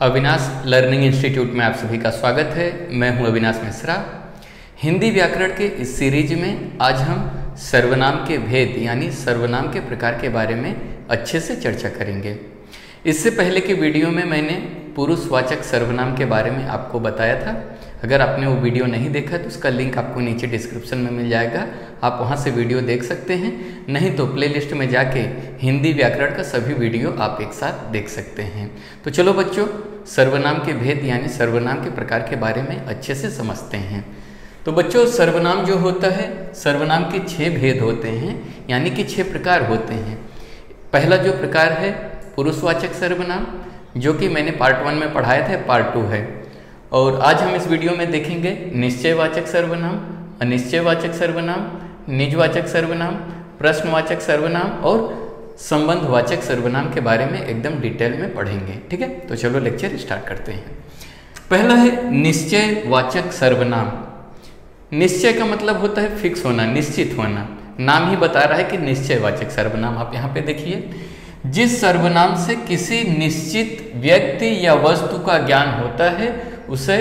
Avinash learning institute में आप सभी का स्वागत है। मैं हूं अविनाश मिश्रा। हिंदी व्याकरण के इस सीरीज में आज हम सर्वनाम के भेद यानी सर्वनाम के प्रकार के बारे में अच्छे से चर्चा करेंगे। इससे पहले की वीडियो में मैंने पुरुषवाचक सर्वनाम के बारे में आपको बताया था। अगर आपने वो वीडियो नहीं देखा तो उसका लिंक आपको नीचे डिस्क्रिप्शन में मिल जाएगा, आप वहाँ से वीडियो देख सकते हैं। नहीं तो प्लेलिस्ट में जाके हिंदी व्याकरण का सभी वीडियो आप एक साथ देख सकते हैं। तो चलो बच्चों, सर्वनाम के भेद यानी सर्वनाम के प्रकार के बारे में अच्छे से समझते हैं। तो बच्चों, सर्वनाम जो होता है, सर्वनाम के 6 भेद होते हैं यानी कि 6 प्रकार होते हैं। पहला जो प्रकार है पुरुषवाचक सर्वनाम, जो कि मैंने पार्ट 1 में पढ़ाया था, पार्ट 2 है। और आज हम इस वीडियो में देखेंगे निश्चयवाचक सर्वनाम, अनिश्चयवाचक सर्वनाम, निजवाचक सर्वनाम, प्रश्नवाचक सर्वनाम और संबंधवाचक सर्वनाम के बारे में एकदम डिटेल में पढ़ेंगे। ठीक है, तो चलो लेक्चर स्टार्ट करते हैं। पहला है निश्चयवाचक सर्वनाम। निश्चय का मतलब होता है फिक्स होना, निश्चित होना। नाम ही बता रहा है कि निश्चयवाचक सर्वनाम। आप यहाँ पे देखिए, जिस सर्वनाम से किसी निश्चित व्यक्ति या वस्तु का ज्ञान होता है उसे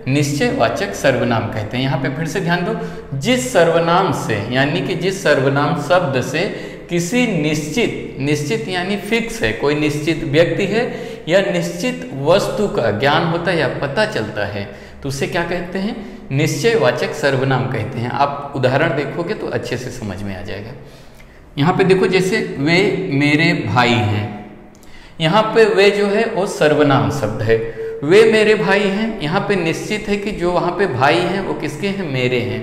निश्चयवाचक सर्वनाम कहते हैं। यहाँ पे फिर से ध्यान दो, जिस सर्वनाम से यानी कि जिस सर्वनाम शब्द से किसी निश्चित यानी फिक्स है, कोई निश्चित व्यक्ति है या निश्चित वस्तु का ज्ञान होता है या पता चलता है, तो उसे क्या कहते हैं? निश्चयवाचक सर्वनाम कहते हैं। आप उदाहरण देखोगे तो अच्छे से समझ में आ जाएगा। यहाँ पे देखो, जैसे वे मेरे भाई हैं, यहाँ पे वे जो है वो सर्वनाम शब्द है। वे मेरे भाई हैं, यहाँ पे निश्चित है कि जो वहाँ पे भाई हैं वो किसके हैं? मेरे हैं।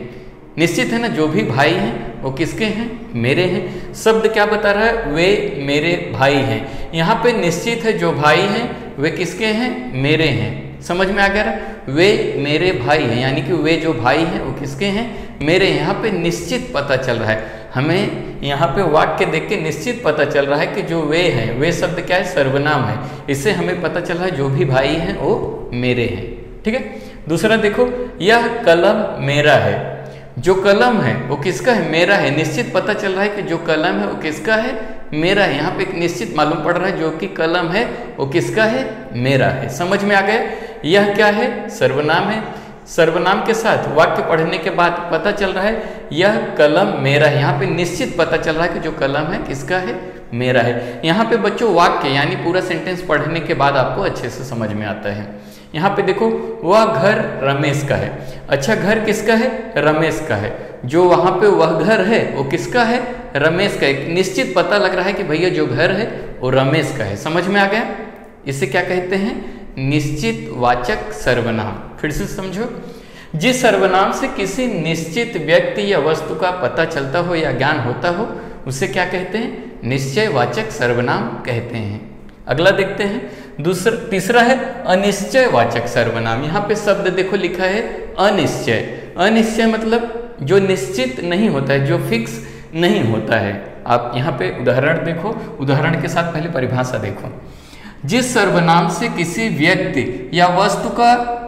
निश्चित है ना, जो भी भाई हैं वो किसके हैं? मेरे हैं। शब्द क्या बता रहा है? वे मेरे भाई हैं। यहाँ पे निश्चित है जो भाई हैं वे किसके हैं? मेरे हैं। समझ में आ गया? वे मेरे भाई हैं यानी कि वे जो भाई हैं वो किसके हैं? मेरे। यहाँ पे निश्चित पता चल रहा है हमें। यहाँ पे वाक्य देख के निश्चित पता चल रहा है कि जो वे हैं, वे शब्द क्या है? सर्वनाम है। इससे हमें पता चल रहा है जो भी भाई हैं वो मेरे हैं। ठीक है। दूसरा देखो, यह कलम मेरा है। जो कलम है वो किसका है? मेरा है। निश्चित पता चल रहा है कि जो कलम है वो किसका है? मेरा है। यहाँ पे एक निश्चित मालूम पड़ रहा है, जो कि कलम है वो किसका है? मेरा है। समझ में आ गया? यह क्या है? सर्वनाम है। सर्वनाम के साथ वाक्य पढ़ने के बाद पता चल रहा है यह कलम मेरा है। यहाँ पे निश्चित पता चल रहा है कि जो कलम है किसका है? मेरा है। यहाँ पे बच्चों वाक्य यानी पूरा सेंटेंस पढ़ने के बाद आपको अच्छे से समझ में आता है। यहाँ पे देखो, वह घर रमेश का है। अच्छा, घर किसका है? रमेश का है। जो वहाँ पे वह घर है वो किसका है? रमेश का। एक निश्चित पता लग रहा है कि भैया जो घर है वो रमेश का है। समझ में आ गया? इसे क्या कहते हैं? निश्चित वाचक सर्वनाम। फिर से समझो, जिस सर्वनाम से किसी निश्चित व्यक्ति या वस्तु का पता चलता हो या ज्ञान होता हो उसे क्या कहते हैं? निश्चयवाचक सर्वनाम कहते हैं। अगला देखते हैं। तीसरा है अनिश्चयवाचक सर्वनाम। यहाँ पे शब्द देखो लिखा है अनिश्चय। अनिश्चय मतलब जो निश्चित नहीं होता है, जो फिक्स नहीं होता है। आप यहाँ पे उदाहरण देखो, उदाहरण के साथ पहले परिभाषा देखो। जिस सर्वनाम से किसी व्यक्ति या वस्तु का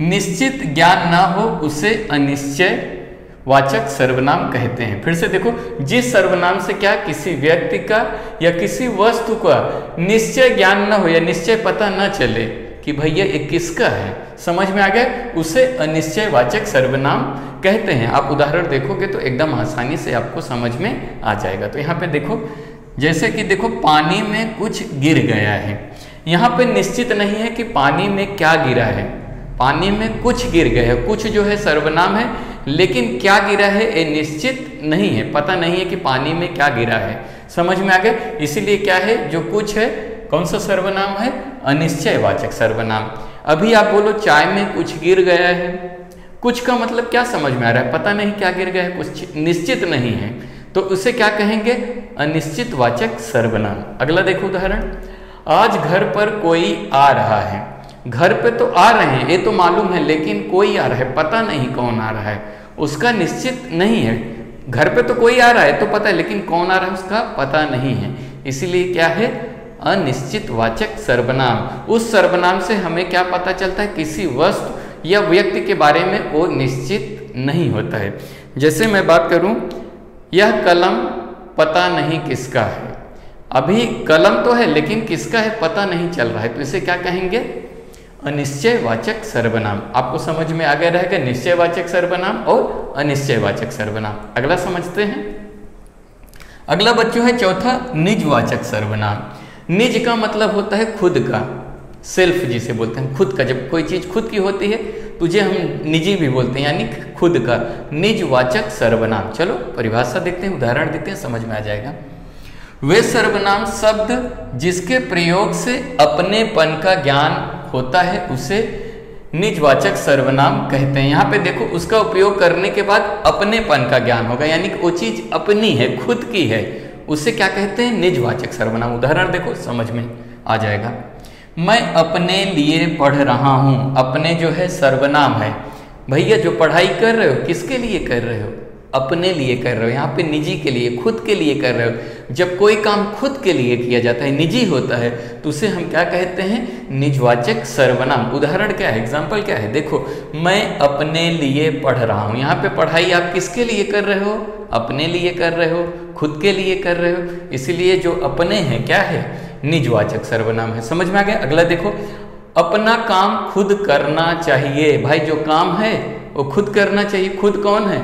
निश्चित ज्ञान ना हो उसे अनिश्चयवाचक सर्वनाम कहते हैं। फिर से देखो, जिस सर्वनाम से क्या किसी व्यक्ति का या किसी वस्तु का निश्चय ज्ञान ना हो या निश्चय पता ना चले कि भैया ये किसका है, समझ में आ गया, उसे अनिश्चयवाचक सर्वनाम कहते हैं। आप उदाहरण देखोगे तो एकदम आसानी से आपको समझ में आ जाएगा। तो यहाँ पे देखो, जैसे कि देखो, पानी में कुछ गिर गया है। यहाँ पे निश्चित नहीं है कि पानी में क्या गिरा है। पानी में कुछ गिर गया है। कुछ जो है सर्वनाम है, लेकिन क्या गिरा है ये निश्चित नहीं है, पता नहीं है कि पानी में क्या गिरा है। समझ में आ गया? इसीलिए क्या है, जो कुछ है कौन सा सर्वनाम है? अनिश्चयवाचक सर्वनाम। अभी आप बोलो चाय में कुछ गिर गया है। कुछ का मतलब क्या समझ में आ रहा है? पता नहीं क्या गिर गया है, कुछ निश्चित नहीं है, तो उसे क्या कहेंगे? अनिश्चितवाचक सर्वनाम। अगला देखो उदाहरण, आज घर पर कोई आ रहा है। घर पे तो आ रहे हैं ये तो मालूम है, लेकिन कोई आ रहा है, पता नहीं कौन आ रहा है, उसका निश्चित नहीं है। घर पे तो कोई आ रहा है तो पता है, लेकिन कौन आ रहा है उसका पता नहीं है। इसीलिए क्या है? अनिश्चितवाचक सर्वनाम। उस सर्वनाम से हमें क्या पता चलता है? किसी वस्तु या व्यक्ति के बारे में वो निश्चित नहीं होता है। जैसे मैं बात करूं, यह कलम पता नहीं किसका है। अभी कलम तो है लेकिन किसका है पता नहीं चल रहा है, तो इसे क्या कहेंगे? अनिश्चयवाचक सर्वनाम। आपको समझ में आ गया रहेगा निश्चयवाचक सर्वनाम और अनिश्चयवाचक सर्वनाम। अगला समझते हैं। अगला बच्चों है चौथा निजवाचक सर्वनाम। निज का मतलब होता है खुद का, सेल्फ जिसे बोलते हैं, खुद का। जब कोई चीज खुद की होती है तुझे हम निजी भी बोलते हैं, यानी खुद का। निजवाचक सर्वनाम। चलो परिभाषा देखते हैं, उदाहरण देखते हैं, समझ में आ जाएगा। वे सर्वनाम शब्द जिसके प्रयोग से अपनेपन का ज्ञान होता है उसे निजवाचक सर्वनाम कहते हैं। यहाँ पे देखो उसका उपयोग करने के बाद अपनेपन का ज्ञान होगा, यानी कि वो चीज अपनी है, खुद की है, उसे क्या कहते हैं? निजवाचक सर्वनाम। उदाहरण देखो समझ में आ जाएगा। मैं अपने लिए पढ़ रहा हूँ। अपने जो है सर्वनाम है। भैया जो पढ़ाई कर रहे हो किसके लिए कर रहे हो? अपने लिए कर रहे हो। यहाँ पे निजी के लिए, खुद के लिए कर रहे हो। जब कोई काम खुद के लिए किया जाता है, निजी होता है, तो उसे हम क्या कहते हैं? निजवाचक सर्वनाम। उदाहरण क्या है, एग्जाम्पल क्या है? देखो मैं अपने लिए पढ़ रहा हूँ। यहाँ पे पढ़ाई आप किसके लिए कर रहे हो? अपने लिए कर रहे हो, खुद के लिए कर रहे हो। इसीलिए जो अपने हैं क्या है? निजवाचक सर्वनाम है। समझ में आ गया? अगला देखो, अपना काम खुद करना चाहिए। भाई जो काम है वो खुद करना चाहिए। खुद कौन है?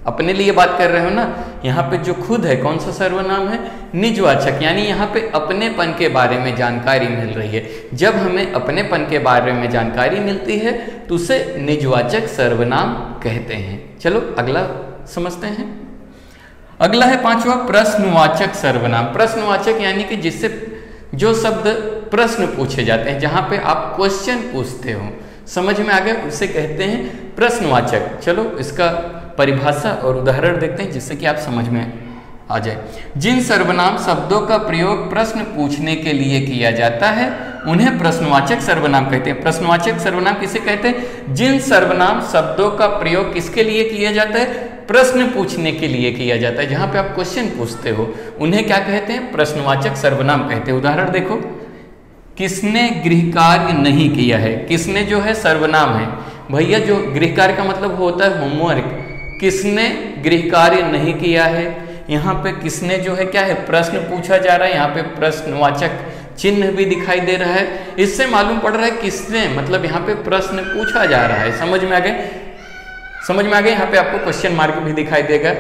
अपने लिए बात कर रहे हो ना। यहाँ पे जो खुद है कौन सा सर्वनाम है? निजवाचक। यानी यहाँ पे अपनेपन के बारे में जानकारी मिल रही है। जब हमें अपनेपन के बारे में जानकारी मिलती है तो उसे निजवाचक सर्वनाम कहते हैं। चलो अगला समझते हैं। अगला है पांचवा प्रश्नवाचक सर्वनाम। प्रश्नवाचक यानी कि जिससे जो शब्द प्रश्न पूछे जाते हैं, जहां पे आप क्वेश्चन पूछते हो, समझ में आ गया, उसे कहते हैं प्रश्नवाचक। चलो इसका परिभाषा और उदाहरण देखते हैं जिससे कि आप समझ में आ जाए। जिन सर्वनाम शब्दों का प्रयोग प्रश्न पूछने के लिए किया जाता है उन्हें प्रश्नवाचक सर्वनाम कहते हैं। प्रश्नवाचक सर्वनाम किसे कहते हैं? जिन सर्वनाम शब्दों का प्रयोग किसके लिए किया जाता है? प्रश्न पूछने के लिए किया जाता है। जहां पे आप क्वेश्चन पूछते हो उन्हें क्या कहते हैं? प्रश्नवाचक सर्वनाम कहते हैं। उदाहरण देखो, किसने गृह कार्य नहीं किया है। किसने जो है सर्वनाम है। भैया जो गृह कार्य का मतलब होता है होमवर्क। किसने गृह कार्य नहीं किया है। यहाँ पे किसने जो है क्या है? प्रश्न पूछा जा रहा है। यहाँ पे प्रश्नवाचक चिन्ह भी दिखाई दे रहा है। इससे मालूम पड़ रहा है किसने, मतलब यहाँ पे प्रश्न पूछा जा रहा है। समझ में आ गए? समझ में आ गए? यहाँ पे आपको क्वेश्चन मार्क भी दिखाई देगा।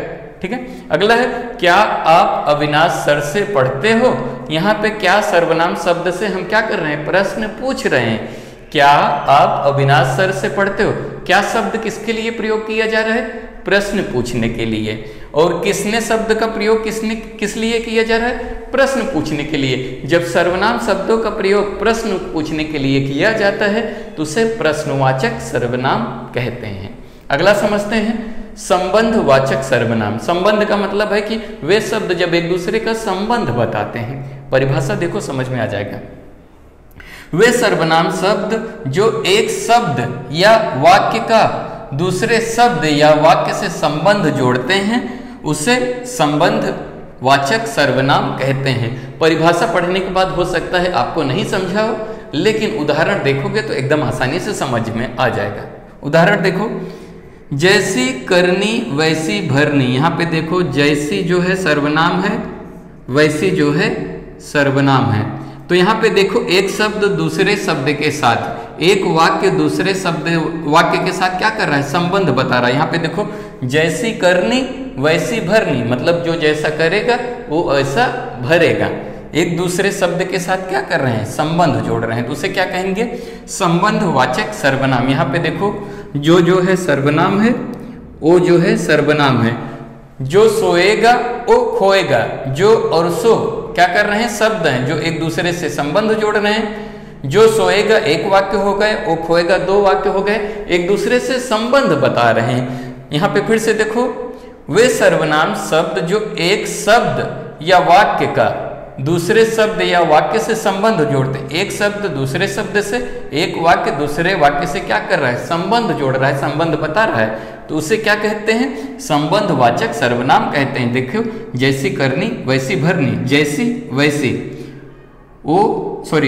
ठीक है। अगला है, क्या आप अविनाश सर से पढ़ते हो। यहाँ पे क्या सर्वनाम शब्द से हम क्या कर रहे हैं? प्रश्न पूछ रहे हैं। क्या आप अविनाश सर से पढ़ते हो। क्या शब्द किसके लिए प्रयोग किया जा रहा है? प्रश्न पूछने के लिए। और किसने शब्द का प्रयोग किस लिए किया जा रहा है? प्रश्न पूछने के लिए। जब सर्वनाम शब्दों का प्रयोग प्रश्न पूछने के लिए किया जाता है तो उसे प्रश्नवाचक सर्वनाम कहते हैं। अगला समझते हैं, संबंधवाचक सर्वनाम। संबंध का मतलब है कि वे शब्द जब एक दूसरे का संबंध बताते हैं। परिभाषा देखो समझ में आ जाएगा। वे सर्वनाम शब्द जो एक शब्द या वाक्य का दूसरे शब्द या वाक्य से संबंध जोड़ते हैं उसे संबंधवाचक सर्वनाम कहते हैं। परिभाषा पढ़ने के बाद हो सकता है आपको नहीं समझा हो, लेकिन उदाहरण देखोगे तो एकदम आसानी से समझ में आ जाएगा। उदाहरण देखो, जैसी करनी वैसी भरनी। यहाँ पे देखो जैसी जो है सर्वनाम है, वैसी जो है सर्वनाम है। तो यहाँ पे देखो एक शब्द दूसरे शब्द के साथ, एक वाक्य दूसरे शब्द वाक्य के साथ क्या कर रहा है? संबंध बता रहा है। यहाँ पे देखो जैसी करनी वैसी भरनी, मतलब जो जैसा करेगा वो ऐसा भरेगा। एक दूसरे शब्द के साथ क्या कर रहे हैं? संबंध जोड़ रहे हैं। तो उसे क्या कहेंगे? संबंधवाचक सर्वनाम। यहाँ पे देखो जो है सर्वनाम है, वो जो है सर्वनाम है। जो सोएगा वो खोएगा। जो और सो क्या कर रहे हैं? शब्द हैं जो एक दूसरे से संबंध जोड़ रहे हैं। जो सोएगा एक वाक्य हो गए, वो खोएगा दो वाक्य हो गए, एक दूसरे से संबंध बता रहे हैं। यहाँ पे फिर से देखो, वे सर्वनाम शब्द जो एक शब्द या वाक्य का दूसरे शब्द या वाक्य से संबंध जोड़ते हैं। एक शब्द दूसरे शब्द से, एक वाक्य दूसरे वाक्य से क्या कर रहा है? संबंध जोड़ रहा है, संबंध बता रहा है। तो उसे क्या कहते हैं? संबंधवाचक सर्वनाम कहते हैं। देखो जैसी करनी वैसी भरनी, जैसी वैसी,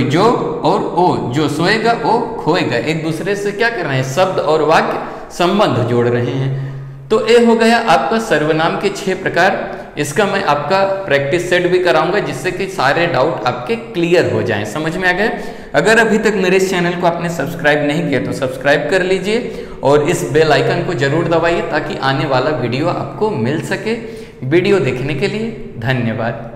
जो और ओ, जो सोएगा वो खोएगा, एक दूसरे से क्या कर रहे हैं? शब्द और वाक्य संबंध जोड़ रहे हैं। तो ये हो गया आपका सर्वनाम के 6 प्रकार। इसका मैं आपका प्रैक्टिस सेट भी कराऊंगा, जिससे कि सारे डाउट आपके क्लियर हो जाएं। समझ में आ गए? अगर अभी तक मेरे इस चैनल को आपने सब्सक्राइब नहीं किया तो सब्सक्राइब कर लीजिए और इस बेल आइकन को जरूर दबाइए ताकि आने वाला वीडियो आपको मिल सके। वीडियो देखने के लिए धन्यवाद।